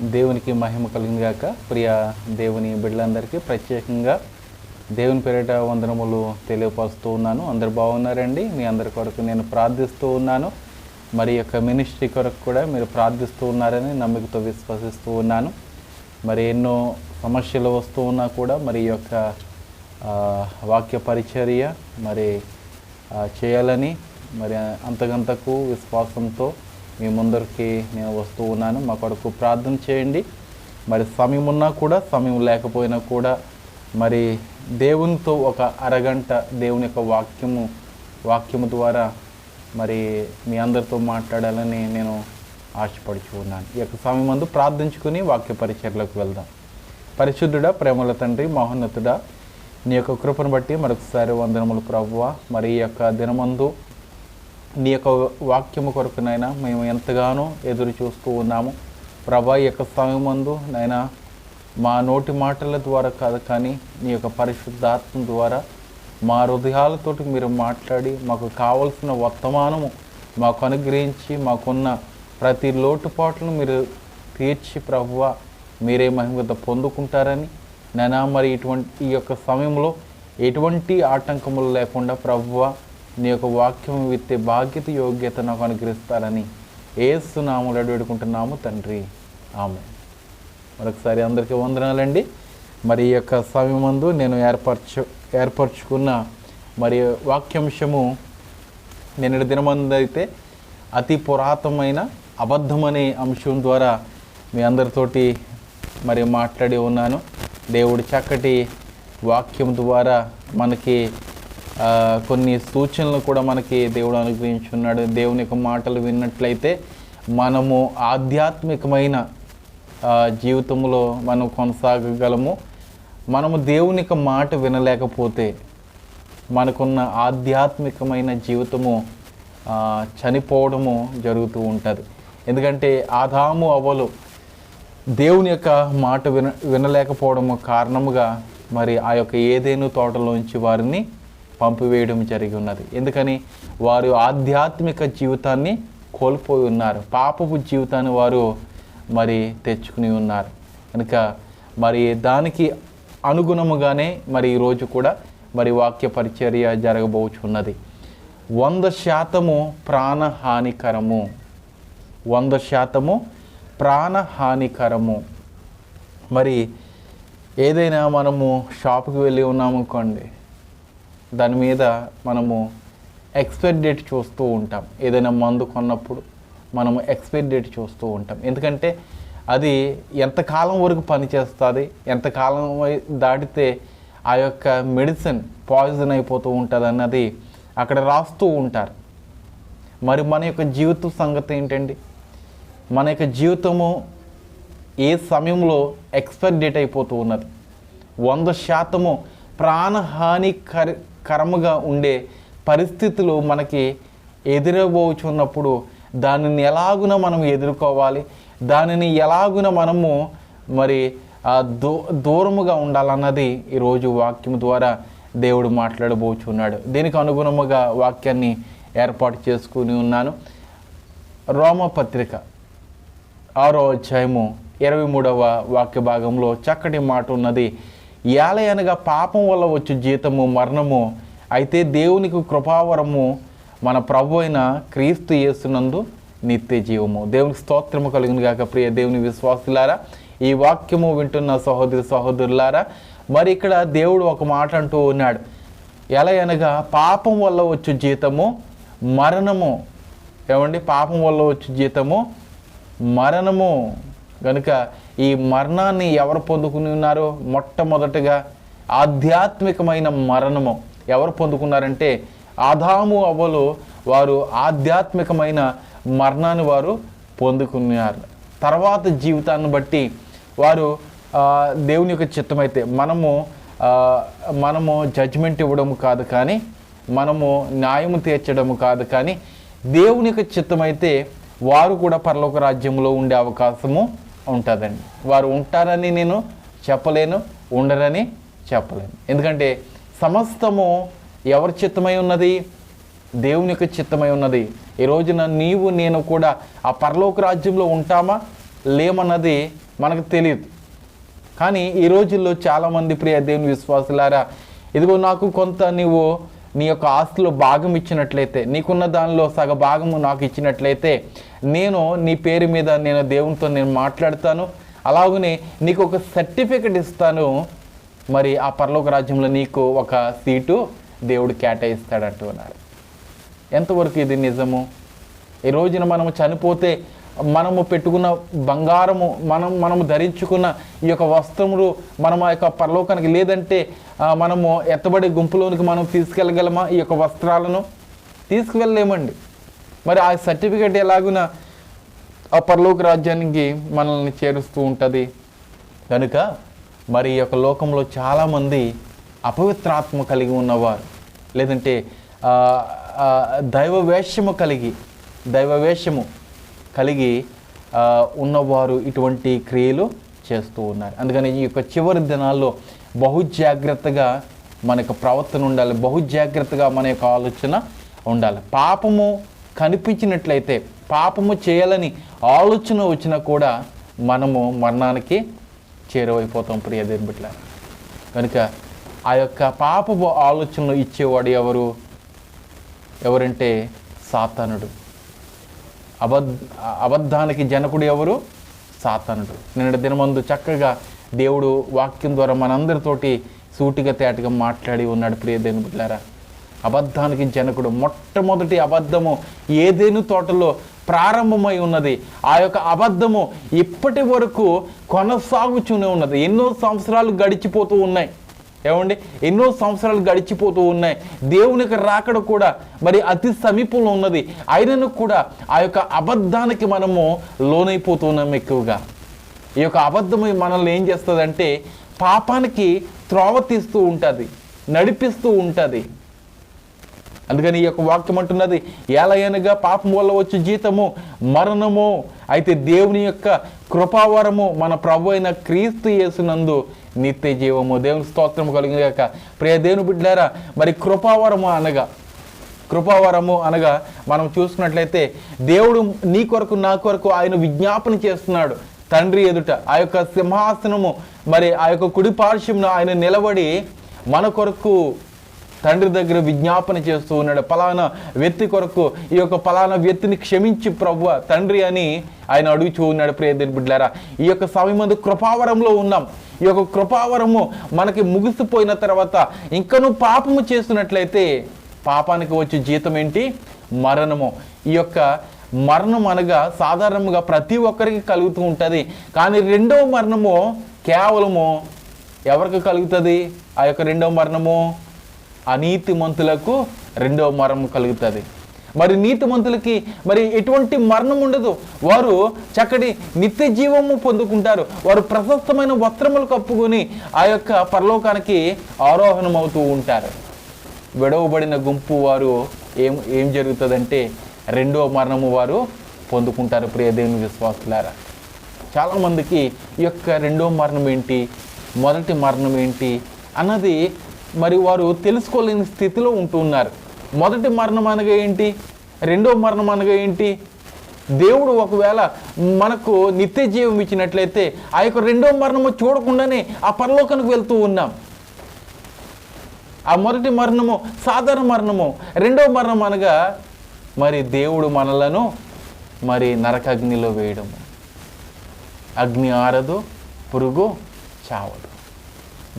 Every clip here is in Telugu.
దేవునికి మహిమ కలిగింది గాక. ప్రియ దేవుని బిడ్డలందరికీ ప్రత్యేకంగా దేవుని పేరిట వందనములు తెలియపరుస్తూ ఉన్నాను. అందరు బాగున్నారండి? మీ అందరి కొరకు నేను ప్రార్థిస్తూ ఉన్నాను. మరి యొక్క మినిస్ట్రీ కొరకు కూడా మీరు ప్రార్థిస్తూ ఉన్నారని నమ్మకతో విశ్వసిస్తూ ఉన్నాను. మరి ఎన్నో సమస్యలు వస్తూ ఉన్నా కూడా మరి ఈ యొక్క వాక్య పరిచర్య మరి చేయాలని మరి అంతకంతకు విశ్వాసంతో మీ ముందరికి నేను వస్తూ ఉన్నాను. మా కొరకు ప్రార్థన చేయండి. మరి సమయం ఉన్నా కూడా సమయం లేకపోయినా కూడా మరి దేవునితో ఒక అరగంట దేవుని యొక్క వాక్యము ద్వారా మరి మీ అందరితో మాట్లాడాలని నేను ఆశపడుచు ఉన్నాను. ఈ యొక్క సమయం ముందు ప్రార్థించుకుని వాక్య పరిచర్లకు వెళ్దాం. పరిశుద్ధుడా, ప్రేమల తండ్రి, మహోన్నతుడా, నీ యొక్క కృపను బట్టి మరొకసారి వందనములు ప్రభువా. మరి ఈ యొక్క దినమందు నీ యొక్క వాక్యము కొరకునైనా మేము ఎంతగానో ఎదురు చూస్తూ ఉన్నాము ప్రభా. ఈ యొక్క సమయం ముందు నైనా మా నోటి మాటల ద్వారా కాదు కానీ నీ యొక్క పరిశుద్ధాత్మ ద్వారా మా హృదయాలతోటి మీరు మాట్లాడి మాకు కావలసిన వర్తమానము మాకు అనుగ్రహించి మాకున్న ప్రతి లోటుపాట్లను మీరు తీర్చి ప్రభువా మీరే మహిమత పొందుకుంటారని నైనా మరి ఈ యొక్క సమయంలో ఎటువంటి ఆటంకములు లేకుండా ప్రభువా నీ యొక్క వాక్యం విత్తే బాధ్యత యోగ్యత నాకు అనుగ్రహిస్తారని యేసు నామములో వేడుకుంటున్నాము తండ్రి, ఆమె. మరొకసారి అందరికీ వందనాలండి. మరి ఈ యొక్క సమయం ముందు నేను ఏర్పరచుకున్న మరి వాక్యాంశము నిన్నటి దినమందు అయితే అతి పురాతనమైన అబద్ధం అనే అంశం ద్వారా మీ అందరితోటి మరి మాట్లాడి ఉన్నాను. దేవుడి చక్కటి వాక్యం ద్వారా మనకి కొన్ని సూచనలు కూడా మనకి దేవుడు అనుగ్రహించున్నాడు. దేవుని యొక్క మాటలు విన్నట్లయితే మనము ఆధ్యాత్మికమైన జీవితంలో మనం కొనసాగగలము. మనము దేవుని యొక్క మాట వినలేకపోతే మనకున్న ఆధ్యాత్మికమైన జీవితము చనిపోవడము జరుగుతూ ఉంటుంది. ఎందుకంటే ఆదాము అవ్వలు దేవుని యొక్క మాట వినలేకపోవడము కారణముగా మరి ఆ యొక్క ఏదేను తోటలోంచి వారిని పంపివేయడం జరిగి ఉన్నది. ఎందుకని వారు ఆధ్యాత్మిక జీవితాన్ని కోల్పోయి ఉన్నారు. పాపపు జీవితాన్ని వారు మరి తెచ్చుకుని ఉన్నారు. కనుక మరి దానికి అనుగుణముగానే మరి ఈరోజు కూడా మరి వాక్య పరిచర్య జరగబోచున్నది. 100% ప్రాణహానికరము. 100% ప్రాణహానికరము. మరి ఏదైనా మనము షాపుకి వెళ్ళి ఉన్నామనుకోండి, దాని మీద మనము ఎక్స్పైరీ డేట్ చూస్తూ ఉంటాం. ఏదైనా మందు కొన్నప్పుడు మనము ఎక్స్పైరీ డేట్ చూస్తూ ఉంటాం. ఎందుకంటే అది ఎంతకాలం వరకు పనిచేస్తుంది, ఎంతకాలం దాటితే ఆ యొక్క మెడిసిన్ పాయిజన్ అయిపోతూ ఉంటుంది అన్నది అక్కడ రాస్తూ ఉంటారు. మరి మన యొక్క జీవిత సంగతి ఏంటండి? మన యొక్క జీవితము ఏ సమయంలో ఎక్స్పైరీ డేట్ అయిపోతూ ఉన్నది. 100% ప్రాణహానికరముగా ఉండే పరిస్థితులు మనకి ఎదురబోచున్నప్పుడు దానిని ఎలాగున మనం ఎదుర్కోవాలి, దానిని ఎలాగున మనము మరి దూరముగా ఉండాలన్నది ఈరోజు వాక్యం ద్వారా దేవుడు మాట్లాడబోచున్నాడు. దీనికి అనుగుణముగా వాక్యాన్ని ఏర్పాటు చేసుకుని ఉన్నాను. రోమపత్రిక 6వ అధ్యాయము 23వ వాక్య భాగంలో చక్కటి మాట ఉన్నది. ఏలయనగా పాపం వల్ల వచ్చు జీతము మరణము, అయితే దేవునికి కృపావరము మన ప్రభు అయిన క్రీస్తు యేసునందు నిత్య జీవము. దేవునికి స్తోత్రము కలుగును గాక. ప్రియ దేవుని విశ్వాసులారా, ఈ వాక్యము వింటున్న సహోదరులారా, మరి ఇక్కడ దేవుడు ఒక మాట అంటూ ఉన్నాడు. ఎలా అనగా పాపం వల్ల వచ్చు జీతము మరణము. ఏమండి? పాపం వల్ల వచ్చు జీతము మరణము. కనుక ఈ మరణాన్ని ఎవరు పొందుకుని ఉన్నారో? మొట్టమొదటిగా ఆధ్యాత్మికమైన మరణము ఎవరు పొందుకున్నారంటే ఆదాము అవ్వలు వారు ఆధ్యాత్మికమైన మరణాన్ని వారు పొందుకున్నారు. తర్వాత జీవితాన్ని బట్టి వారు దేవుని యొక్క చిత్తమైతే మనము జడ్జిమెంట్ ఇవ్వడము కాదు కానీ, మనము న్యాయము తీర్చడము కాదు కానీ, దేవుని యొక్క చిత్తమైతే వారు కూడా పరలోక రాజ్యంలో ఉండే అవకాశము ఉంటుందండి. వారు ఉంటారని నేను చెప్పలేను, ఉండరని చెప్పలేను. ఎందుకంటే సమస్తము ఎవరి చిత్తమై ఉన్నది? దేవుని యొక్క చిత్తమై ఉన్నది. ఈ రోజున నీవు నేను కూడా ఆ పరలోక రాజ్యంలో ఉంటామా లేమన్నది మనకు తెలియదు. కానీ ఈ రోజుల్లో చాలామంది ప్రియ దేవుని విశ్వాసులారా, ఇదిగో నాకు కొంత నీవు నీ యొక్క ఆస్తిలో భాగం ఇచ్చినట్లయితే, నీకున్న దానిలో సగ భాగము నాకు ఇచ్చినట్లయితే నేను నీ పేరు మీద నేను దేవునితో నేను మాట్లాడతాను, అలాగనే నీకు ఒక సర్టిఫికెట్ ఇస్తాను, మరి ఆ పరలోక రాజ్యంలో నీకు ఒక సీటు దేవుడు కేటాయిస్తాడంటూ ఉన్నారు. ఎంతవరకు ఇది నిజము? ఈ రోజున మనము చనిపోతే మనము పెట్టుకున్న బంగారము, మనము ధరించుకున్న ఈ యొక్క వస్త్రములు మనం ఆ యొక్క పరలోకానికి, లేదంటే మనము ఎత్తబడే గుంపులోనికి మనం తీసుకెళ్ళగలమా? ఈ యొక్క వస్త్రాలను తీసుకువెళ్ళలేమండి. మరి ఆ సర్టిఫికెట్ ఎలాగున ఆ పరలోక రాజ్యానికి మనల్ని చేరుస్తూ ఉంటుంది. కనుక మరి ఈ యొక్క లోకంలో చాలామంది అపవిత్రాత్మ కలిగి ఉన్నవారు, లేదంటే దైవవేషము కలిగి ఉన్నవారు ఇటువంటి క్రియలు చేస్తూ ఉన్నారు. అందుకని ఈ యొక్క చివరి దినాల్లో బహుజాగ్రత్తగా మన యొక్క ప్రవర్తన ఉండాలి, బహుజాగ్రత్తగా మన యొక్క ఆలోచన ఉండాలి. పాపము కనిపించినట్లయితే, పాపము చేయాలని ఆలోచన వచ్చినా కూడా మనము మరణానికి చేరువైపోతాం ప్రియ దేవుని బిడ్డలారా. కనుక ఆ యొక్క పాపపు ఆలోచనలు ఇచ్చేవాడు ఎవరంటే సాతానుడు. అబద్ధానికి జనకుడు ఎవరు? సాతానుడు. నిన్నటి దినమందు చక్కగా దేవుడు వాక్యం ద్వారా మనందరితోటి సూటిగా తేటగా మాట్లాడి ఉన్నాడు ప్రియ దేవుని బిడ్డలారా. అబద్ధానికి జనకుడు, మొట్టమొదటి అబద్ధము ఏదేను తోటలో ప్రారంభమై ఉన్నది. ఆ యొక్క అబద్ధము ఇప్పటి వరకు కొనసాగుతూనే ఉన్నది. ఎన్నో సంవత్సరాలు గడిచిపోతూ ఉన్నాయి. ఏమండి, ఎన్నో సంవత్సరాలు గడిచిపోతూ ఉన్నాయి. దేవునికి రాకడ కూడా మరి అతి సమీపంలో ఉన్నది. అయినను కూడా ఆ యొక్క అబద్ధానికి మనము లోనైపోతున్నాం ఎక్కువగా. ఈ యొక్క అబద్ధం మనల్ని ఏం చేస్తుందంటే పాపానికి త్రోవ తీస్తూ ఉంటుంది, నడిపిస్తూ ఉంటుంది. అందుకని ఈ యొక్క వాక్యం అంటున్నది, ఏలయనగా పాపం వల్ల వచ్చే జీతము మరణము, అయితే దేవుని యొక్క కృపావరము మన ప్రభు అయిన క్రీస్తు యేసునందు నిత్య జీవము. దేవుని స్తోత్రము కలిగాక ప్రియ దేవుని బిడ్డలారా, మరి కృపావరము అనగా మనం చూసుకున్నట్లయితే దేవుడు నీ కొరకు నా కొరకు ఆయన విజ్ఞాపన చేస్తున్నాడు తండ్రి ఎదుట. ఆ యొక్క సింహాసనము మరి ఆ యొక్క కుడి పార్శ్వమున ఆయన నిలబడి మన కొరకు తండ్రి దగ్గర విజ్ఞాపన చేస్తూ ఉన్నాడు. పలానా వ్యక్తి కొరకు ఈ యొక్క పలానా వ్యక్తిని క్షమించి ప్రభువా తండ్రి అని ఆయన అడుగుచూ ఉన్నాడు. ప్రియ దేవుని బిడ్డలారా, ఈ యొక్క సమయమందు కృపావరంలో ఉన్నాం. ఈ యొక్క కృపావరము మనకి ముగిసిపోయిన తర్వాత ఇంకనూ పాపము చేస్తున్నట్లయితే పాపానికి వచ్చే జీతం ఏంటి? మరణము. ఈ యొక్క మరణం అనగా సాధారణంగా ప్రతి ఒక్కరికి కలుగుతూ ఉంటుంది. కానీ రెండవ మరణము కేవలము ఎవరికి కలుగుతుంది? ఆ యొక్క రెండవ మరణము అనీతిమంతులకు రెండవ మరణం కలుగుతుంది. మరి నీతిమంతులకి మరి ఎటువంటి మరణం ఉండదు. వారు చక్కటి నిత్య జీవము పొందుకుంటారు. వారు ప్రశస్తమైన వస్త్రములు కప్పుకొని ఆ యొక్క పరలోకానికి ఆరోహణం అవుతూ ఉంటారు. విడవబడిన గుంపు వారు ఏం జరుగుతుందంటే రెండవ మరణము వారు పొందుకుంటారు. ప్రియ దేవుని విశ్వాసులారా, చాలామందికి ఈ యొక్క రెండవ మరణం ఏంటి, మొదటి మరణం ఏంటి అన్నది మరి వారు తెలుసుకోలేని స్థితిలో ఉంటున్నారు. మొదటి మరణం అనగా ఏంటి, రెండవ మరణం అనగా ఏంటి? దేవుడు ఒకవేళ మనకు నిత్య జీవం ఇచ్చినట్లయితే ఆ యొక్క రెండవ మరణము చూడకుండానే ఆ పరలోకానికి వెళ్తూ ఉన్నాం. ఆ మొదటి మరణము సాధారణ మరణము, రెండవ మరణం అనగా మరి దేవుడు మనలను మరి నరకాగ్నిలో వేయడము. అగ్ని ఆరదు, పురుగు చావదు.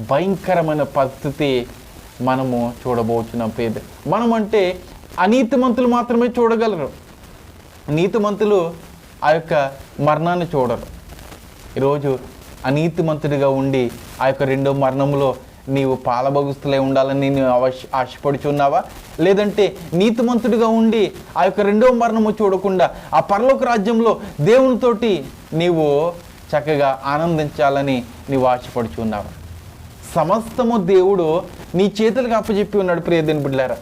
భయంకరమైన పరిస్థితి మనము చూడబోతున్నాం. మనం అంటే అనీతిమంతులు మాత్రమే చూడగలరు. నీతిమంతులు ఆ యొక్క మరణాన్ని చూడరు. ఈరోజు అనీతిమంతుడిగా ఉండి ఆ యొక్క రెండో మరణంలో నీవు పాలభగుస్తులే ఉండాలని నేను ఆశపడుచున్నావా? లేదంటే నీతిమంతుడిగా ఉండి ఆ యొక్క రెండవ మరణము చూడకుండా ఆ పరలోక రాజ్యంలో దేవునితోటి నీవు చక్కగా ఆనందించాలని నీవు ఆశపడుచున్నావా? సమస్తము దేవుడు నీ చేతులకు అప్పచెప్పి ఉన్నాడు. ప్రియ దేవుని బిడ్డలారా,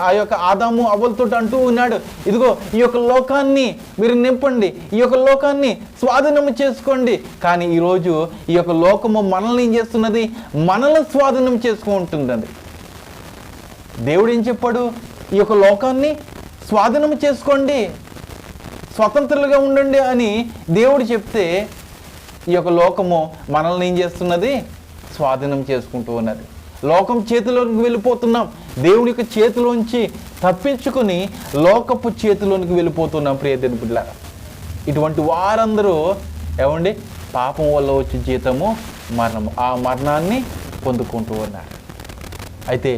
ఆ యొక్క ఆదాము అవ్వలతో అంటూ ఉన్నాడు, ఇదిగో ఈ యొక్క లోకాన్ని మీరు నింపండి, ఈ యొక్క లోకాన్ని స్వాధీనము చేసుకోండి. కానీ ఈరోజు ఈ యొక్క లోకము మనల్ని ఏం చేస్తున్నది? మనల్ని స్వాధీనం చేసుకుంటుందండి. దేవుడు ఏం చెప్పాడు? ఈ యొక్క లోకాన్ని స్వాధీనం చేసుకోండి. స్వతంత్రులుగా ఉండండి అని దేవుడు చెప్తే ఈ యొక్క లోకము మనల్ని ఏం చేస్తున్నది? స్వాధీనం చేసుకుంటూ ఉన్నది. లోకం చేతిలోనికి వెళ్ళిపోతున్నాం. దేవుని యొక్క చేతిలోంచి తప్పించుకుని లోకపు చేతిలోనికి వెళ్ళిపోతున్నాం. ప్రియ దేవుని బిడ్డలారా, ఇటువంటి వారందరూ ఏమండి పాపం వల్ల వచ్చే జీతము మరణము, ఆ మరణాన్ని పొందుకుంటూ ఉన్నారు. అయితే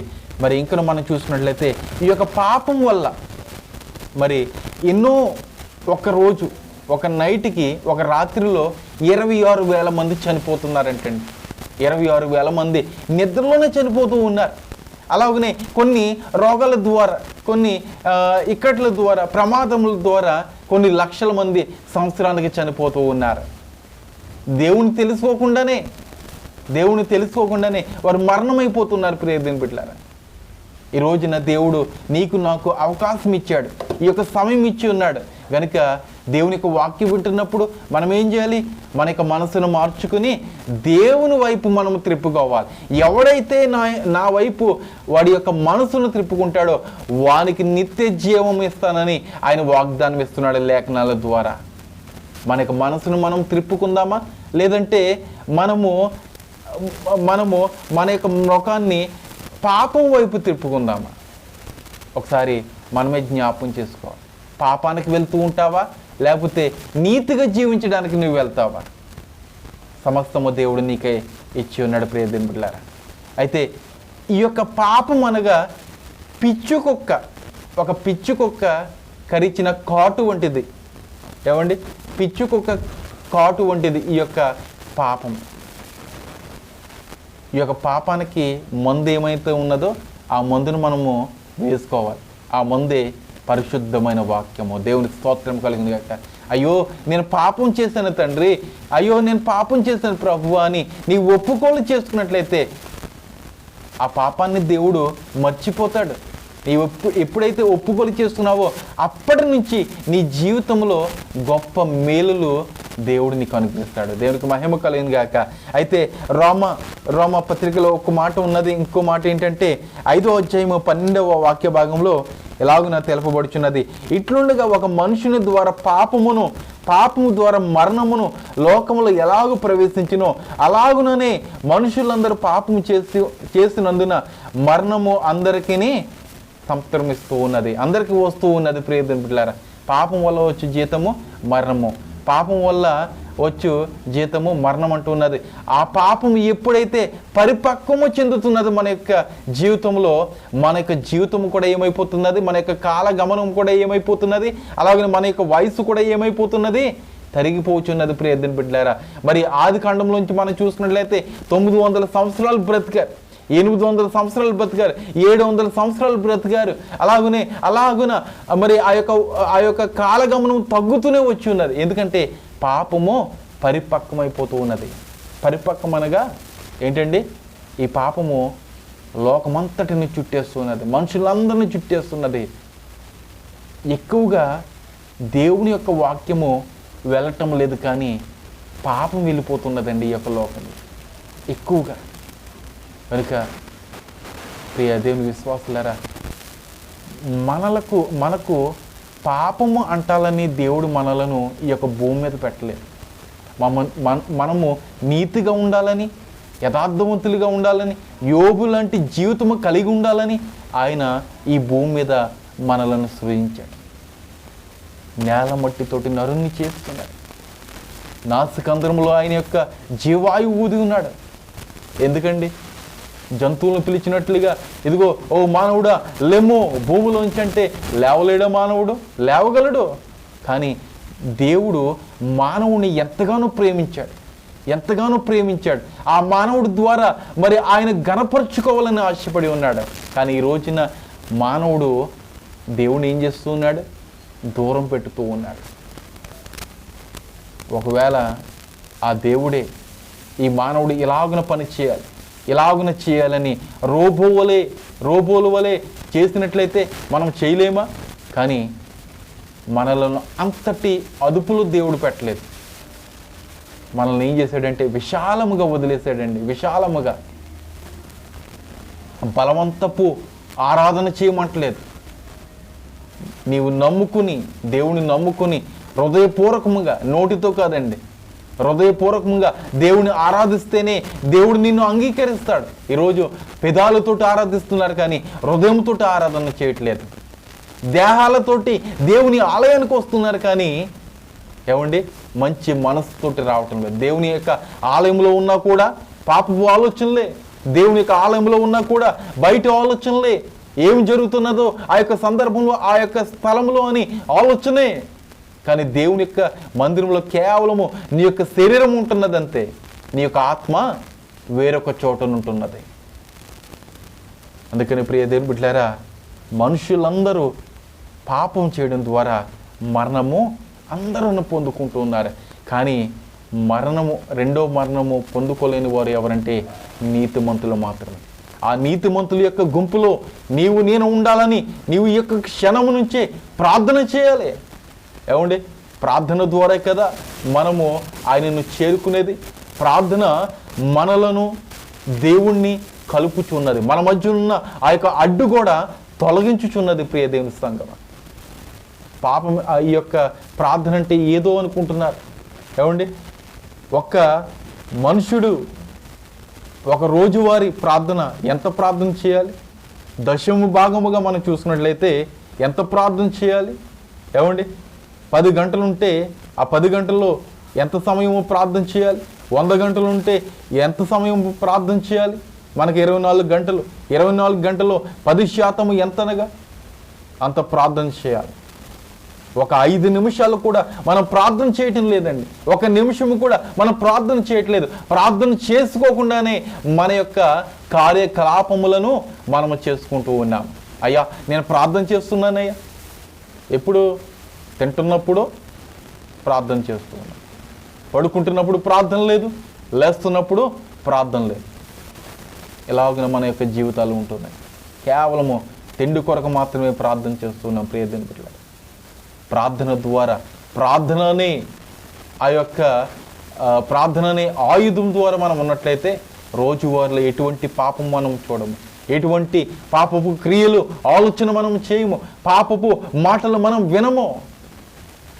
మరి ఇంకా మనం చూసినట్లయితే ఈ యొక్క పాపం వల్ల మరి ఎన్నో ఒక రోజు ఒక నైట్కి ఒక రాత్రిలో 26,000 మంది చనిపోతున్నారంటండి. 26,000 మంది నిద్రలోనే చనిపోతూ ఉన్నారు. అలాగనే కొన్ని రోగాల ద్వారా, కొన్ని ఇక్కట్ల ద్వారా, ప్రమాదముల ద్వారా కొన్ని లక్షల మంది సంవత్సరానికి చనిపోతూ ఉన్నారు. దేవుని తెలుసుకోకుండానే వారు మరణమైపోతున్నారు. ప్రియ దేవుని బిడ్డలారా, ఈ రోజున దేవుడు నీకు నాకు అవకాశం ఇచ్చాడు, ఈ యొక్క సమయం ఇచ్చి ఉన్నాడు కనుక దేవుని యొక్క వాక్యం వింటున్నప్పుడు మనం ఏం చేయాలి? మన యొక్క మనసును మార్చుకుని దేవుని వైపు మనము త్రిప్పుకోవాలి. ఎవడైతే నా వైపు వాడి యొక్క మనసును త్రిప్పుకుంటాడో వానికి నిత్య జీవం ఇస్తానని ఆయన వాగ్దానం ఇస్తున్నాడు లేఖనాల ద్వారా. మన యొక్క మనసును మనం త్రిప్పుకుందామా? లేదంటే మనము మన యొక్క ముఖాన్ని పాపం వైపు తిప్పుకుందామా? ఒకసారి మనమే జ్ఞాపకం చేసుకోవాలి. పాపానికి వెళ్తూ ఉంటావా, లేకపోతే నీతిగా జీవించడానికి నువ్వు వెళ్తావా? సమస్తము దేవుడు నీకే ఇచ్చి ఉన్నాడు. ప్రియ దేవుని బిడ్డలారా, అయితే ఈ యొక్క పాపం అనగా ఒక పిచ్చుకొక్క కరిచిన కాటు వంటిది. ఏమండి? పిచ్చుకొక్క కాటు వంటిది ఈ యొక్క పాపం. ఈ యొక్క పాపానికి మందు ఏమైతే ఉన్నదో ఆ మందును మనము వేసుకోవాలి. ఆ మందే పరిశుద్ధమైన వాక్యము. దేవుని స్తోత్రం కలిగింది కాక. అయ్యో నేను పాపం చేశాను తండ్రి, అయ్యో నేను పాపం చేశాను ప్రభువా అని నీవు ఒప్పుకోలు చేసుకున్నట్లయితే ఆ పాపాన్ని దేవుడు మర్చిపోతాడు. నీవు ఎప్పుడైతే ఒప్పుకోలు చేస్తున్నావో అప్పటి నుంచి నీ జీవితంలో గొప్ప మేలులు దేవుడు నీకు అనుగ్రహిస్తాడు. దేవునికి మహిమ కలిగింది గాక. అయితే రోమ పత్రికలో ఒక మాట ఉన్నది. ఇంకో మాట ఏంటంటే 5వ అధ్యాయము 12వ వాక్య భాగంలో ఎలాగున తెలుపబడుచున్నది. ఇట్లుండగా ఒక మనుషుని ద్వారా పాపము ద్వారా మరణమును లోకములో ఎలాగూ ప్రవేశించినో అలాగుననే మనుషులందరూ పాపము చేసినందున మరణము అందరికీ సంక్రమిస్తూ ఉన్నది, అందరికీ వస్తూ ఉన్నది. ప్రియ దేవుని బిడ్డలారా, పాపం వల్ల వచ్చే జీతము మరణము, పాపం వల్ల వచ్చు జీతము మరణం అంటూ ఉన్నది. ఆ పాపం ఎప్పుడైతే పరిపక్వము చెందుతున్నది మన యొక్క జీవితంలో, మన యొక్క జీవితం కూడా ఏమైపోతున్నది, మన యొక్క కాలగమనం కూడా ఏమైపోతున్నది, అలాగే మన యొక్క వయసు కూడా ఏమైపోతున్నది, తరిగిపోతున్నది. ప్రియ దేవుని బిడ్డలారా, మరి ఆది కాండంలోంచి మనం చూసుకున్నట్లయితే 900 సంవత్సరాలు బ్రతికారు, 800 సంవత్సరాలు బ్రతికారు, 700 సంవత్సరాలు బ్రతికారు. అలాగున మరి ఆ యొక్క కాలగమనం తగ్గుతూనే వచ్చి ఉన్నది. ఎందుకంటే పాపము పరిపక్వమైపోతూ ఉన్నది. పరిపక్వం అనగా ఏంటండి? ఈ పాపము లోకమంతటిని చుట్టేస్తున్నది, మనుషులందరినీ చుట్టేస్తున్నది. ఎక్కువగా దేవుని యొక్క వాక్యము వెళ్ళటం లేదు, కానీ పాపం వెళ్ళిపోతున్నదండి ఈ యొక్క లోకంలో ఎక్కువగా. కనుక ప్రియ దేవుని విశ్వాసులారా, మనకు పాపము అంటాలని దేవుడు మనలను ఈ యొక్క భూమి మీద పెట్టలేదు. మనము నీతిగా ఉండాలని, యథార్థవంతులుగా ఉండాలని, యోబు లాంటి జీవితము కలిగి ఉండాలని ఆయన ఈ భూమి మీద మనలను సృజించాడు. నేల మట్టితోటి నరుణ్ణి చేస్తున్నాడు. నాసికంద్రంలో ఆయన యొక్క జీవాయువు ఊది ఉన్నాడు. ఎందుకండి? జంతువులను పిలిచినట్లుగా ఇదిగో ఓ మానవుడా లెమ్ము భూమిలోంచి అంటే లేవలేడా మానవుడు? లేవగలడు. కానీ దేవుడు మానవుని ఎంతగానో ప్రేమించాడు. ఆ మానవుడి ద్వారా మరి ఆయన ఘనపరుచుకోవాలని ఆశపడి ఉన్నాడు. కానీ ఈ రోజున మానవుడు దేవుని ఏం చేస్తూ ఉన్నాడు? దూరం పెట్టుతూ ఉన్నాడు. ఒకవేళ ఆ దేవుడే ఈ మానవుడు ఇలాగున చేయాలని రోబోల వలె చేసినట్లయితే మనం చేయలేమా? కానీ మనలను అంతటి అదుపులో దేవుడు పెట్టలేదు. మనల్ని ఏం చేశాడంటే విశాలముగా వదిలేశాడండి. విశాలముగా బలవంతపు ఆరాధన చేయమంటలేదు. నీవు దేవుని నమ్ముకుని హృదయపూర్వకంగా, నోటితో కాదండి, హృదయపూర్వకంగా దేవుని ఆరాధిస్తేనే దేవుడు నిన్ను అంగీకరిస్తాడు. ఈరోజు పెదాలతో ఆరాధిస్తున్నారు కానీ హృదయంతో ఆరాధన చేయట్లేదు. దేహాలతోటి దేవుని ఆలయానికి వస్తున్నారు కానీ ఏమండి మంచి మనసుతోటి రావటం లేదు. దేవుని యొక్క ఆలయంలో ఉన్నా కూడా పాపపు ఆలోచనలే, దేవుని యొక్క ఆలయంలో ఉన్నా కూడా బయట ఆలోచనలే, ఏమి జరుగుతున్నదో ఆ యొక్క సందర్భంలో ఆ యొక్క స్థలంలో అని ఆలోచనే. కానీ దేవుని యొక్క మందిరంలో కేవలము నీ యొక్క శరీరం ఉంటున్నదంతే, నీ యొక్క ఆత్మ వేరొక చోటనుంటున్నది. అందుకని ప్రియ దేవుని బిడ్డలారా, మనుషులందరూ పాపం చేయడం ద్వారా మరణము అందరూ పొందుకుంటూ ఉన్నారు. కానీ రెండో మరణము పొందుకోలేని వారు ఎవరంటే నీతిమంతులు మాత్రమే. ఆ నీతిమంతుల యొక్క గుంపులో నీవు నేను ఉండాలని నీవు ఈ యొక్క క్షణము నుంచే ప్రార్థన చేయాలి. ఏమండి, ప్రార్థన ద్వారా కదా మనము ఆయనను చేరుకునేది. ప్రార్థన మనలను దేవుణ్ణి కలుపుచున్నది, మన మధ్య ఉన్న ఆ యొక్క అడ్డు కూడా తొలగించుచున్నది. ప్రియ దేవుని సంగమ, పాపం ఈ యొక్క ప్రార్థన అంటే ఏదో అనుకుంటున్నారు. ఏమండి, ఒక మనుషుడు ఒక రోజువారీ ప్రార్థన ఎంత ప్రార్థన చేయాలి? దశమ భాగముగా మనం చూసినట్లయితే ఎంత ప్రార్థన చేయాలి? ఏమండి, 10 గంటలు ఉంటే ఆ 10 గంటల్లో ఎంత సమయము ప్రార్థన చేయాలి? 100 గంటలు ఉంటే ఎంత సమయం ప్రార్థన చేయాలి? మనకి 24 గంటలు, 24 గంటల్లో 10% ఎంతనగా అంత ప్రార్థన చేయాలి. ఒక 5 నిమిషాలు కూడా మనం ప్రార్థన చేయటం లేదండి. ఒక నిమిషము కూడా మనం ప్రార్థన చేయట్లేదు. ప్రార్థన చేసుకోకుండానే మన యొక్క కార్యకలాపములను మనము చేసుకుంటూ ఉన్నాం. అయ్యా నేను ప్రార్థన చేస్తున్నానయ్యా, ఎప్పుడు? తింటున్నప్పుడు ప్రార్థన చేస్తూ ఉన్నాం, పడుకుంటున్నప్పుడు ప్రార్థన లేదు, లేస్తున్నప్పుడు ప్రార్థన లేదు. ఇలాగ మన యొక్క జీవితాలు ఉంటున్నాయి. కేవలము తిండి కొరకు మాత్రమే ప్రార్థన చేస్తున్నాం. ప్రియదేవుని బిడ్డలారా, ప్రార్థన ద్వారా, ప్రార్థననే ఆ యొక్క ప్రార్థననే ఆయుధం ద్వారా మనం ఉన్నట్లయితే రోజువారీలో ఎటువంటి పాపం మనం చూడము, ఎటువంటి పాపపు క్రియలు ఆలోచన మనం చేయము, పాపపు మాటలు మనం వినము.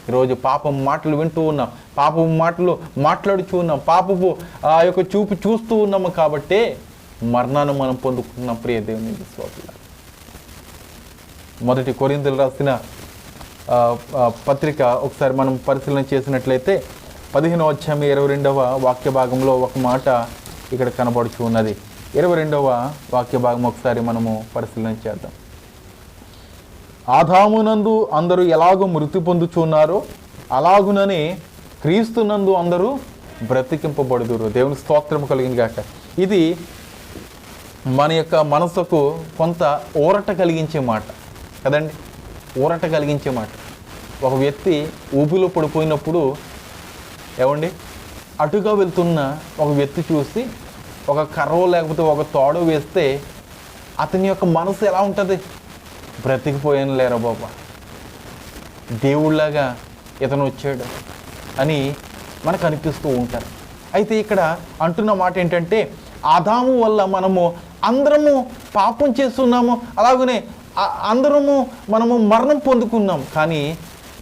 ఈరోజు పాపం మాటలు వింటూ ఉన్నాం, పాపపు మాటలు మాట్లాడుతూ ఉన్నాం, పాపపు ఆ యొక్క చూపు చూస్తూ ఉన్నాము. కాబట్టే మరణాన్ని మనం పొందుకుంటున్నాం. ప్రియ దేవుని విశ్వాసులారా, మొదటి కొరింథీయులకు రాసిన పత్రిక ఒకసారి మనం పరిశీలన చేసినట్లయితే 15వ అధ్యాయం 22వ వాక్య భాగంలో ఒక మాట ఇక్కడ కనబడుచు ఉన్నది. 22వ వాక్య భాగం ఒకసారి మనము పరిశీలన చేద్దాం. ఆదామునందు అందరూ ఎలాగో మృతి పొందుచున్నారో అలాగుననే క్రీస్తునందు అందరూ బ్రతికింపబడుదురు. దేవుని స్తోత్రం కలిగింది గాక. ఇది మన యొక్క మనసుకు కొంత ఊరట కలిగించే మాట కదండి, ఊరట కలిగించే మాట. ఒక వ్యక్తి ఊపిలో పడిపోయినప్పుడు ఏమండి, అటుగా వెళ్తున్న ఒక వ్యక్తి చూసి ఒక కర్రో లేకపోతే ఒక తాడో వేస్తే అతని యొక్క మనసు ఎలా ఉంటుంది? బ్రతికిపోయాను లేరా బాబా, దేవుళ్ళలాగా ఇతను వచ్చాడు అని మనకు అనిపిస్తూ ఉంటారు. అయితే ఇక్కడ అంటున్న మాట ఏంటంటే, ఆదాము వల్ల మనము అందరము పాపం చేస్తున్నాము, అలాగనే మనము మరణం పొందుకున్నాం. కానీ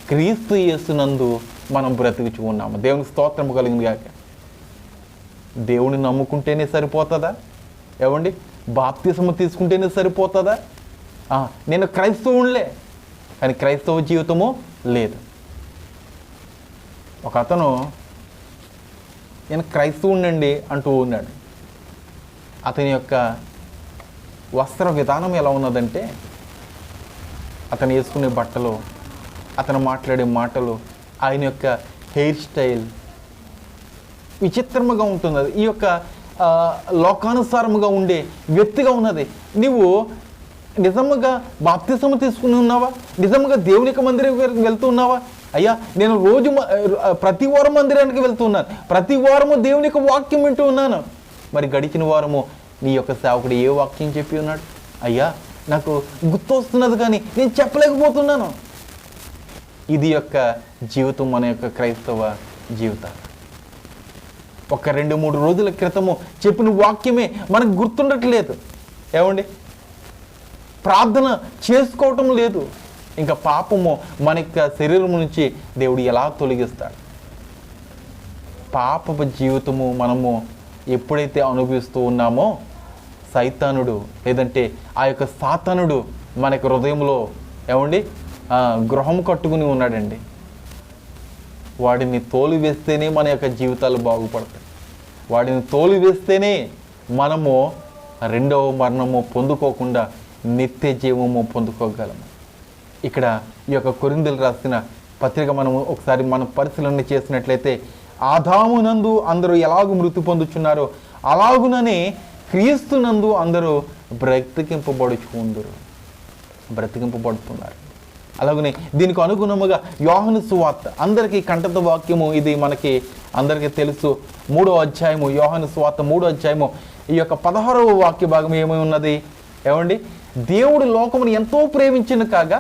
క్రీస్తు యేసునందు మనం బ్రతికి ఉన్నాము. దేవునికి స్తోత్రం కలిగింది కాక. దేవుని నమ్ముకుంటేనే సరిపోతుందా? ఏమండి, బాప్తిసము తీసుకుంటేనే సరిపోతుందా? నేను క్రైస్తవునిలే కానీ క్రైస్తవ జీవితము లేదు. ఒక అతను నేను క్రైస్తవునండి అంటూ ఉన్నాడు. అతని యొక్క వస్త్ర విధానం ఎలా ఉన్నదంటే, అతను వేసుకునే బట్టలు, అతను మాట్లాడే మాటలు, ఆయన యొక్క హెయిర్ స్టైల్ విచిత్రముగా ఉంటున్నది. ఈ యొక్క లోకానుసారముగా ఉండే వ్యక్తిగా ఉన్నది. నీవు నిజముగా బాప్తిసము తీసుకుని ఉన్నావా? నిజముగా దేవుని యొక్క మందిరం వెళ్తూ ఉన్నావా? అయ్యా నేను రోజు ప్రతి వారం మందిరానికి వెళ్తున్నాను, ప్రతి వారము దేవుని యొక్క వాక్యం వింటూ ఉన్నాను. మరి గడిచిన వారము నీ యొక్క సేవకుడు ఏ వాక్యం చెప్పి ఉన్నాడు? అయ్యా నాకు గుర్తొస్తున్నది కానీ నేను చెప్పలేకపోతున్నాను. ఇది యొక్క జీవితం మన యొక్క క్రైస్తవ జీవితం. ఒక 2-3 రోజుల క్రితము చెప్పిన వాక్యమే మనకు గుర్తుండట్లేదు. ఏమండి, ప్రార్థన చేసుకోవటం లేదు. ఇంకా పాపము మన యొక్క శరీరం నుంచి దేవుడు ఎలా తొలగిస్తాడు? పాపపు జీవితము మనము ఎప్పుడైతే అనుభవిస్తూ ఉన్నామో సైతానుడు లేదంటే ఆ యొక్క సాతానుడు మన యొక్క హృదయంలో గృహం కట్టుకుని ఉన్నాడండి. వాడిని తోలివేస్తేనే మన యొక్క జీవితాలు బాగుపడతాయి. వాడిని తోలివేస్తేనే మనము రెండవ మరణము పొందుకోకుండా నిత్య జీవము పొందుకోగలము. ఇక్కడ ఈ యొక్క కొరింథీయులు రాసిన పత్రిక మనము ఒకసారి మనం పరిశీలన చేసినట్లయితే, ఆదామునందు అందరూ ఎలాగూ మృతి పొందుచున్నారో అలాగుననే క్రీస్తునందు అందరూ బ్రతికింపబడుతున్నారు. అలాగనే దీనికి అనుగుణముగా యోహాను సువార్త, అందరికీ కంఠత వాక్యము, ఇది మనకి అందరికీ తెలుసు, 3వ అధ్యాయము, యోహాను సువార్త 3వ అధ్యాయము ఈ యొక్క 16వ వాక్య భాగం ఏమై ఉన్నది? దేవుడు లోకమును ఎంతో ప్రేమించిన కాగా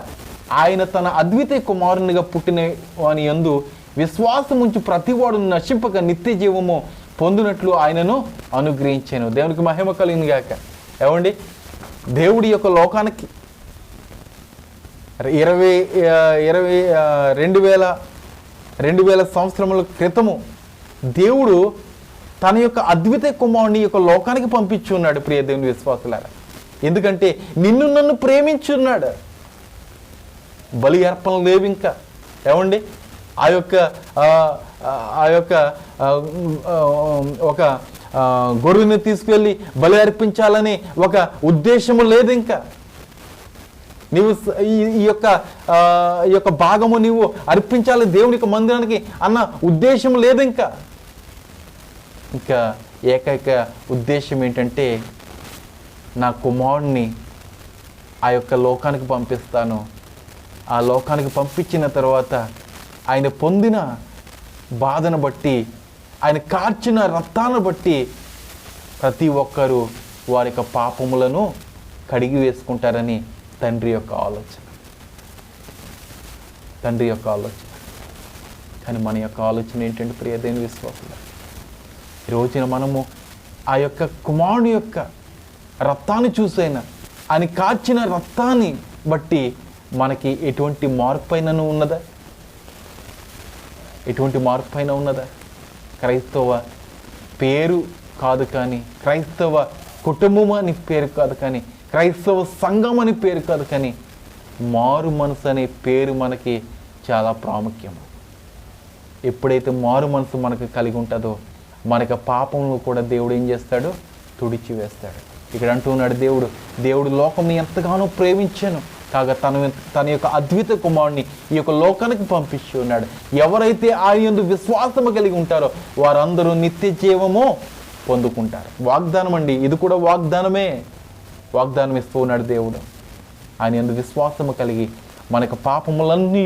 ఆయన తన అద్వితీయ కుమారునిగా పుట్టిన వాని యందు విశ్వాసముంచి ప్రతివాడు నశింపక నిత్య జీవము పొందినట్లు ఆయనను అనుగ్రహించాను. దేవునికి మహిమ కలిగిన గాక. దేవుడి యొక్క లోకానికి 2000 సంవత్సరముల క్రితము దేవుడు తన యొక్క అద్వితీయ కుమారుని యొక్క లోకానికి పంపించి ఉన్నాడు. ప్రియ దేవుని విశ్వాసులారా, ఎందుకంటే నిన్ను నన్ను ప్రేమించున్నాడు. బలి అర్పణ లేవు ఇంకా. ఆ యొక్క ఒక గొర్రెని తీసుకువెళ్ళి బలి అర్పించాలని ఒక ఉద్దేశము లేదు ఇంకా. నీవు ఈ యొక్క భాగము నీవు అర్పించాలి దేవునికి మందిరానికి అన్న ఉద్దేశం లేదు ఇంకా. ఏకైక ఉద్దేశం ఏంటంటే, నా కుమారుణ్ణి ఆ యొక్క లోకానికి పంపిస్తాను. ఆ లోకానికి పంపించిన తర్వాత ఆయన పొందిన బాధను బట్టి, ఆయన కార్చిన రక్తాన్ని బట్టి ప్రతి ఒక్కరూ వారి యొక్క పాపములను కడిగి వేసుకుంటారని తండ్రి యొక్క ఆలోచన. కానీ మన యొక్క ఆలోచన ఏంటంటే ప్రియ దేవుని విశ్వాసులు, ఈ రోజున మనము ఆ యొక్క కుమారుని యొక్క రక్తాన్ని చూసైనా, ఆయన కార్చిన రక్తాన్ని బట్టి మనకి ఎటువంటి మార్పు అయినా ఉన్నదా? క్రైస్తవ పేరు కాదు కానీ, క్రైస్తవ కుటుంబం అని పేరు కాదు కానీ, క్రైస్తవ సంఘం అని పేరు కాదు కానీ, మారు మనసు అనే పేరు మనకి చాలా ప్రాముఖ్యము. ఎప్పుడైతే మారు మనసు మనకు కలిగి ఉంటుందో మనకి పాపమును కూడా దేవుడు ఏం చేస్తాడు? తుడిచి వేస్తాడు. ఇక్కడ అంటున్నాడు, దేవుడు లోకంని ఎంతగానో ప్రేమించాను కాగా తన యొక్క అద్విత కుమారుని ఈ యొక్క లోకానికి పంపించి ఉన్నాడు. ఎవరైతే ఆయన యందు విశ్వాసము కలిగి ఉంటారో వారందరూ నిత్య జీవము పొందుకుంటారు. వాగ్దానం అండి, ఇది కూడా వాగ్దానం ఇస్తూ ఉన్నాడు దేవుడు. ఆయన యందు విశ్వాసము కలిగి మనకు పాపములన్నీ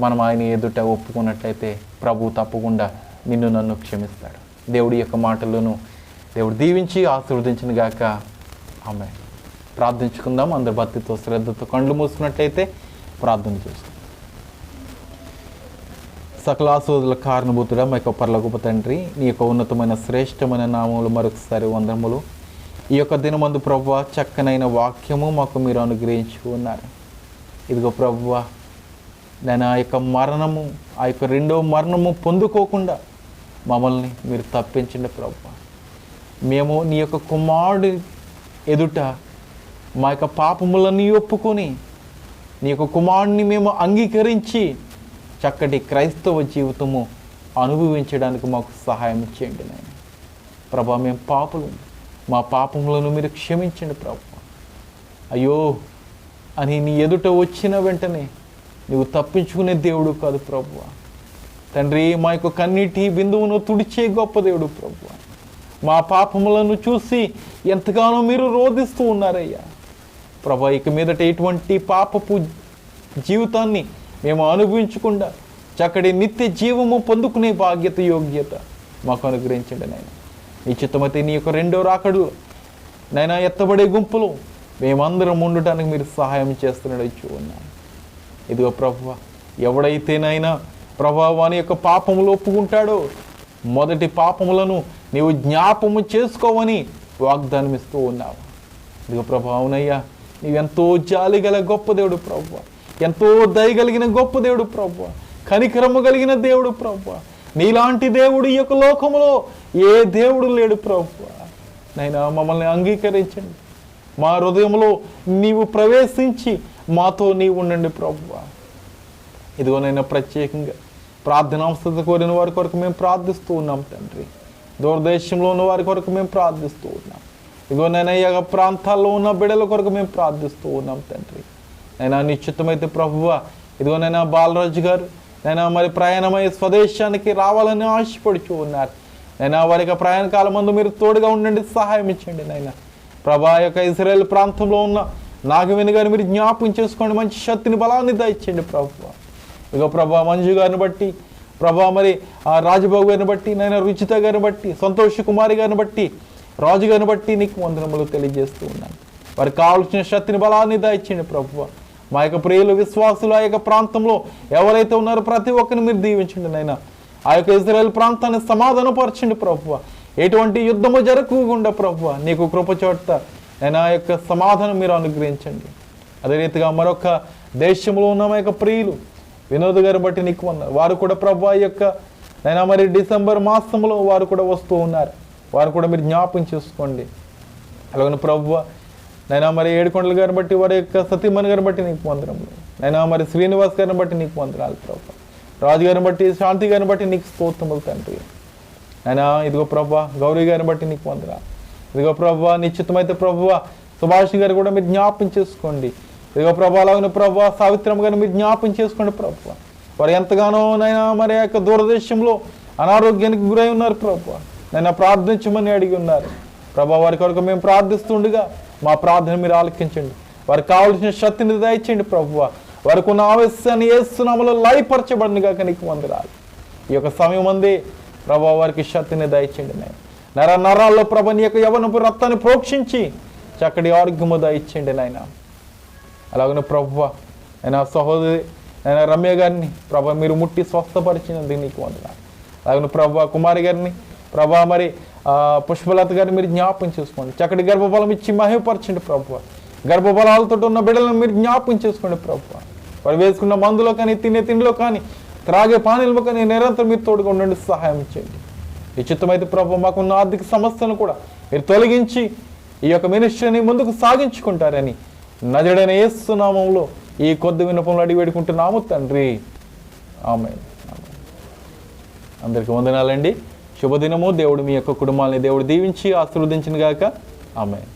మనం ఆయన ఎదుట ఒప్పుకున్నట్లయితే ప్రభు తప్పకుండా నిన్ను నన్ను క్షమిస్తాడు. దేవుడి యొక్క మాటలను దేవుడు దీవించి ఆశీర్వదించిన గాక. ఆమె ప్రార్థించుకుందాం. అందరు భక్తితో శ్రద్ధతో కళ్ళు మూసుకున్నట్లయితే ప్రార్థన చేస్తాం. సకల ఆశీర్వాదాల కారణభూతుడా మా యొక్క పరలోకపు తండ్రి, నీ యొక్క ఉన్నతమైన శ్రేష్టమైన నామములు మరొకసారి వందనములు. ఈ యొక్క దినమందు ప్రభువా చక్కనైన వాక్యము మాకు మీరు అనుగ్రహించి ఉన్నారు. ఇదిగో ప్రభువా, నేను ఆ యొక్క మరణము, ఆ యొక్క రెండవ మరణము పొందుకోకుండా మమ్మల్ని మీరు తప్పించండి ప్రభువా. మేము నీ యొక్క కుమారుడి ఎదుట మా యొక్క పాపములన్నీ ఒప్పుకొని నీ యొక్క కుమారుడిని మేము అంగీకరించి చక్కటి క్రైస్తవ జీవితము అనుభవించడానికి మాకు సహాయం చేయండి నాయన. ప్రభా, మేము పాపులు, మా పాపములను మీరు క్షమించండి ప్రభా. అయ్యో అని నీ ఎదుట వచ్చిన వెంటనే నువ్వు తప్పించుకునే దేవుడు కాదు ప్రభువా. తండ్రి, మా యొక్క కన్నీటి బిందువును తుడిచే గొప్ప దేవుడు ప్రభువా. మా పాపములను చూసి ఎంతగానో మీరు రోధిస్తూ ఉన్నారయ్యా ప్రభా. ఇక మీదట ఎటువంటి పాపపు జీవితాన్ని మేము అనుభవించకుండా చక్కటి నిత్య జీవము పొందుకునే బాధ్యత, యోగ్యత మాకు అనుగ్రహించండి నాయన. నీ చిత్తమైతే నీ యొక్క రెండో రాకడు నైనా ఎత్తబడే గుంపులో మేమందరం ఉండటానికి మీరు సహాయం చేస్తున్నాడు ఇచ్చి ఉన్నాను. ఇదిగో ప్రభువా, ఎవడైతేనైనా ప్రభువా వాని యొక్క పాపములు ఒప్పుకుంటాడో మొదటి పాపములను నీవు జ్ఞాపము చేసుకోవని వాగ్దానం ఇస్తూ ఉన్నావు. ఇదిగో ప్రభువా, అవునయ్యా, నీవెంతో జాలి గల గొప్ప దేవుడు ప్రభువా. ఎంతో దయగలిగిన గొప్ప దేవుడు ప్రభువా, కనికరము కలిగిన దేవుడు ప్రభువా. నీలాంటి దేవుడు ఈ యొక్క లోకంలో ఏ దేవుడు లేడు ప్రభువా. నైనా మమ్మల్ని అంగీకరించండి, మా హృదయంలో నీవు ప్రవేశించి మాతో నీవు ఉండండి ప్రభువా. ఇదిగోనైనా ప్రత్యేకంగా ప్రార్థనాంశత కోరిన వారి కొరకు మేము ప్రార్థిస్తూ ఉన్నాం తండ్రి. దూరదేశంలో ఉన్న వారి కొరకు మేము ప్రార్థిస్తూ ఉన్నాం. ఇదిగోనైనా ఈ ప్రాంతాల్లో ఉన్న బిడ్డల కొరకు మేము ప్రార్థిస్తూ ఉన్నాం తండ్రి. నైనా నిశ్చితమైతే ప్రభువా, ఇదిగోనైనా బాలరాజు గారు నైనా మరి ప్రయాణమై స్వదేశానికి రావాలని ఆశపడుచూ ఉన్నారు. నైనా వారికి ప్రయాణ కాలం ముందు మీరు తోడుగా ఉండండి, సహాయం ఇచ్చండి. నైనా ప్రభా యొక్క ఇజ్రాయెల్ ప్రాంతంలో ఉన్న నాగవేణి గారిని మీరు జ్ఞాపకం చేసుకోండి, మంచి శక్తిని బలాన్ని దయచేయండి ప్రభువా. ఇక ప్రభా మంజు గారిని బట్టి, ప్రభా మరి రాజబాబు గారిని బట్టి, నైనా రుచిత గారిని బట్టి, సంతోష్ కుమారి గారిని బట్టి, రాజు గారిని బట్టి నీకు వందనములు తెలియజేస్తూ ఉన్నాను. వారికి కావాల్సిన శక్తిని బలాన్ని దయచేయండి ప్రభువా. మా యొక్క ప్రియులు విశ్వాసులు ఆ యొక్క ప్రాంతంలో ఎవరైతే ఉన్నారో ప్రతి ఒక్కరిని మీరు దీవించండి నైనా. ఆ యొక్క ఇజ్రాయెల్ ప్రాంతాన్ని సమాధానపరచండి ప్రభువా. ఎటువంటి యుద్ధము జరగకుండా ప్రభువా నీకు కృప చోట నైనా ఆ యొక్క సమాధానం మీరు అనుగ్రహించండి. అదే రీతిగా మరొక దేశంలో ఉన్న మా యొక్క ప్రియులు వినోద్ గారిని బట్టి నీకు ఉన్నారు. వారు కూడా ప్రభువా ఈ యొక్క నైనా మరి డిసెంబర్ మాసంలో వారు కూడా వస్తూ ఉన్నారు. వారు కూడా మీరు జ్ఞాపకం చేసుకోండి. అలాగే ప్రభువా నైనా మరి ఏడుకొండల గారిని బట్టి, వారి యొక్క సతీమణి గారిని బట్టి నీకు వందనములు. నైనా మరి శ్రీనివాస్ గారిని బట్టి నీకు వందనాలు ప్రభా. రాజు గారిని బట్టి, శాంతి గారిని బట్టి నీకు స్తోత్రములు తండ్రి. నైనా ఇదిగో ప్రభా గౌరీ గారిని బట్టి నీకు వందనాలు. ఇదిగో ప్రభా నిశ్చితమైతే ప్రభువా సుభాష్ గారు కూడా మీరు జ్ఞాపకం చేసుకోండి. ఇదిగో ప్రభా అలాగే ప్రభా సావిత్రమ్మ గారిని మీరు జ్ఞాపకం చేసుకోండి ప్రభువా. వారు ఎంతగానో నైనా మరి ఆ యొక్క దూరదేశంలో అనారోగ్యానికి గురై ఉన్నారు ప్రభువా. నైనా ప్రార్థించమని అడిగి ఉన్నారు ప్రభా. వారి కొరకు మేము ప్రార్థిస్తుండగా మా ప్రార్థన మీరు ఆలకించండి. వారికి కావలసిన శక్తిని దయచేయండి ప్రభువా. వారికి ఉన్న ఆవేశాన్ని యేసు నామములో లయపరచబడిన గాక నీకు వందనాలు. ఈ యొక్క సమయం అందే ప్రభా వారికి శక్తిని దయచేయండి. నేను నరాల్లో ప్రభ నీ యొక్క యవ్వనపు రక్తాన్ని ప్రోక్షించి చక్కటి ఆరోగ్యము దయచేయండి నాయన. అలాగనే ప్రభువా ఆయన సహోదరి ఆయన రమ్య గారిని ప్రభా మీరు ముట్టి స్వస్థపరిచినందుకు నీకు వందనాలు. అలాగే ప్రభా కుమారి గారిని ప్రభా మరి పుష్పలత గారిని మీరు జ్ఞాపకం చేసుకోండి. చక్కటి గర్భఫలం ఇచ్చి మహిమపరచండి ప్రభువా. గర్భఫలాలతో ఉన్న బిడ్డలను మీరు జ్ఞాపకం చేసుకోండి ప్రభువా. వారు వేసుకున్న మందులో కానీ, తినే తిండిలో కానీ, త్రాగే పానీయంలో కానీ నిరంతరం మీరు తోడుగా ఉండండి, సహాయం చేయండి. నిశ్చితమైతే ప్రభు మాకున్న ఆర్థిక సమస్యను కూడా మీరు తొలగించి ఈ యొక్క మినిస్ట్రీని ముందుకు సాగించుకుంటారని నజరుడైన యేసు నామములో ఈ కొద్ది విన్నపంలో అడిగి వేడుకుంటున్నాము తండ్రి, ఆమేన్. అందరికీ వందనాలండి. శుభదినము. దేవుడు మీ యొక్క కుటుంబాలని దేవుడు దీవించి ఆశీర్వదించిన గాక. ఆమేన్.